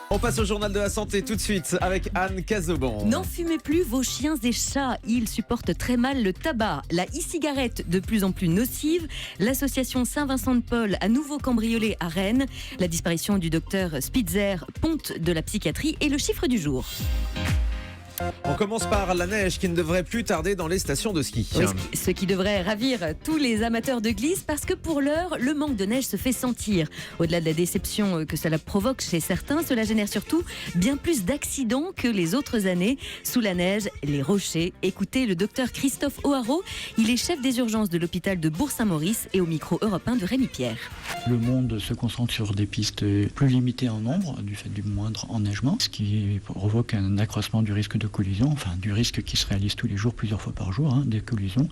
On passe au journal de la santé tout de suite avec Anne Cazobon. N'en fumez plus vos chiens et chats, ils supportent très mal le tabac. La e-cigarette de plus en plus nocive, l'association Saint-Vincent-de-Paul à nouveau cambriolée à Rennes, la disparition du docteur Spitzer, ponte de la psychiatrie et le chiffre du jour. On commence par la neige qui ne devrait plus tarder dans les stations de ski. Oui, ce qui devrait ravir tous les amateurs de glisse parce que pour l'heure, le manque de neige se fait sentir. Au-delà de la déception que cela provoque chez certains, cela génère surtout bien plus d'accidents que les autres années. Sous la neige, les rochers. Écoutez le docteur Christophe O'Haraud, il est chef des urgences de l'hôpital de Bourg-Saint-Maurice et au micro européen de Rémi Pierre. Le monde se concentre sur des pistes plus limitées en nombre du fait du moindre enneigement, ce qui provoque un accroissement du risque de collision, enfin du risque qui se réalise tous les jours, plusieurs fois par jour, des collisions.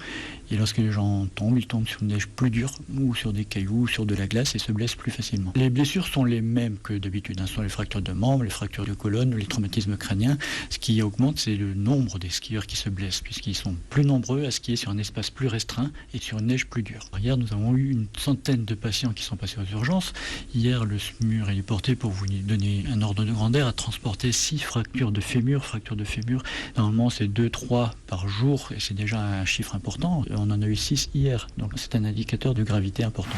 Et lorsque les gens tombent, ils tombent sur une neige plus dure ou sur des cailloux ou sur de la glace et se blessent plus facilement. Les blessures sont les mêmes que d'habitude, ce sont les fractures de membres, les fractures de colonne, les traumatismes crâniens. Ce qui augmente, c'est le nombre des skieurs qui se blessent, puisqu'ils sont plus nombreux à skier sur un espace plus restreint et sur une neige plus dure. Hier, nous avons eu une centaine de patients qui sont passés aux urgences. Hier, le SMUR est porté, pour vous donner un ordre de grandeur, à transporter 6 fractures de fémur. Normalement, c'est 2-3 par jour et c'est déjà un chiffre important. On en a eu 6 hier, donc c'est un indicateur de gravité important.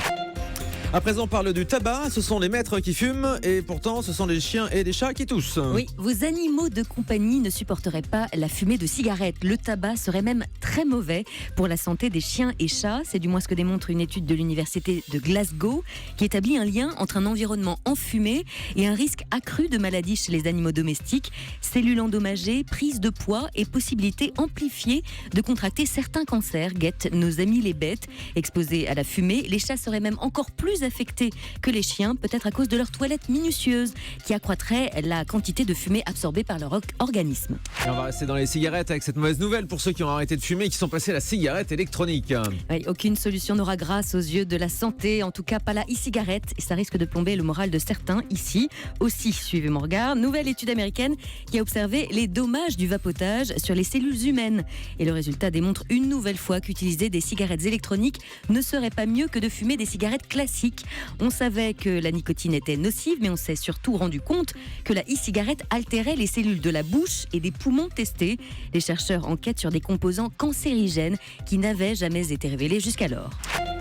À présent, on parle du tabac. Ce sont les maîtres qui fument et pourtant, ce sont les chiens et les chats qui toussent. Oui, vos animaux de compagnie ne supporteraient pas la fumée de cigarettes. Le tabac serait même très mauvais pour la santé des chiens et chats. C'est du moins ce que démontre une étude de l'université de Glasgow qui établit un lien entre un environnement enfumé et un risque accru de maladies chez les animaux domestiques. Cellules endommagées, prise de poids et possibilité amplifiée de contracter certains cancers guettent nos amis les bêtes. Exposés à la fumée, les chats seraient même encore plus affectés que les chiens, peut-être à cause de leur toilette minutieuse qui accroîtrait la quantité de fumée absorbée par leur organisme. Et on va rester dans les cigarettes avec cette mauvaise nouvelle pour ceux qui ont arrêté de fumer et qui sont passés à la cigarette électronique. Oui, aucune solution n'aura grâce aux yeux de la santé, en tout cas pas la e-cigarette, et ça risque de plomber le moral de certains ici. Aussi, suivez mon regard, nouvelle étude américaine qui a observé les dommages du vapotage sur les cellules humaines. Et le résultat démontre une nouvelle fois qu'utiliser des cigarettes électroniques ne serait pas mieux que de fumer des cigarettes classiques. On savait que la nicotine était nocive, mais on s'est surtout rendu compte que la e-cigarette altérait les cellules de la bouche et des poumons testés. Les chercheurs enquêtent sur des composants cancérigènes qui n'avaient jamais été révélés jusqu'alors.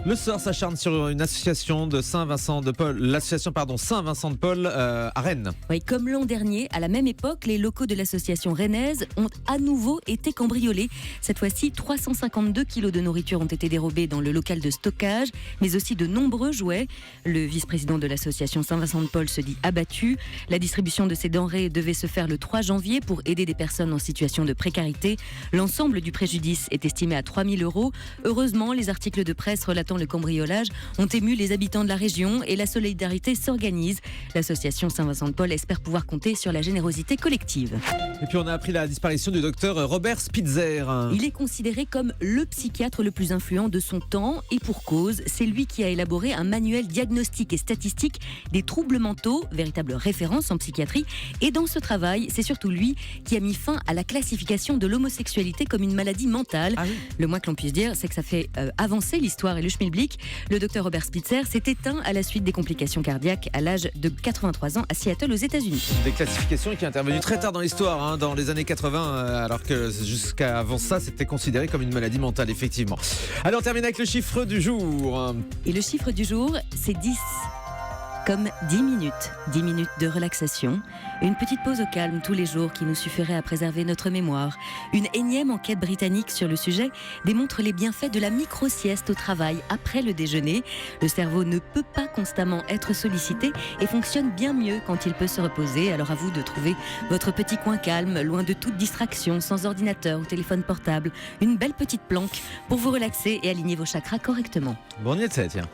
Le sort s'acharne sur une association de Saint-Vincent-de-Paul, l'association Saint-Vincent-de-Paul à Rennes. Oui, comme l'an dernier, à la même époque, les locaux de l'association rennaise ont à nouveau été cambriolés. Cette fois-ci, 352 kilos de nourriture ont été dérobés dans le local de stockage, mais aussi de nombreux jouets. Le vice-président de l'association Saint-Vincent-de-Paul se dit abattu. La distribution de ces denrées devait se faire le 3 janvier pour aider des personnes en situation de précarité. L'ensemble du préjudice est estimé à 3 000 €. Heureusement, les articles de presse relatant le cambriolage ont ému les habitants de la région et la solidarité s'organise. L'association Saint-Vincent-de-Paul espère pouvoir compter sur la générosité collective. Et puis on a appris la disparition du docteur Robert Spitzer. Il est considéré comme le psychiatre le plus influent de son temps et pour cause, c'est lui qui a élaboré un manuel diagnostique et statistique des troubles mentaux, véritable référence en psychiatrie. Et dans ce travail, c'est surtout lui qui a mis fin à la classification de l'homosexualité comme une maladie mentale. Ah oui. Le moins que l'on puisse dire, c'est que ça fait avancer l'histoire et le schmilblick. Le docteur Robert Spitzer s'est éteint à la suite des complications cardiaques à l'âge de 83 ans à Seattle aux États-Unis. Des classifications qui est intervenue très tard dans l'histoire, dans les années 80, alors que jusqu'à avant ça, c'était considéré comme une maladie mentale, effectivement. Allez, on termine avec le chiffre du jour. Et le chiffre du jour, c'est 10. Comme 10 minutes. 10 minutes de relaxation. Une petite pause au calme tous les jours qui nous suffirait à préserver notre mémoire. Une énième enquête britannique sur le sujet démontre les bienfaits de la micro-sieste au travail après le déjeuner. Le cerveau ne peut pas constamment être sollicité et fonctionne bien mieux quand il peut se reposer. Alors à vous de trouver votre petit coin calme, loin de toute distraction, sans ordinateur ou téléphone portable. Une belle petite planque pour vous relaxer et aligner vos chakras correctement. Bon, on y est, tiens.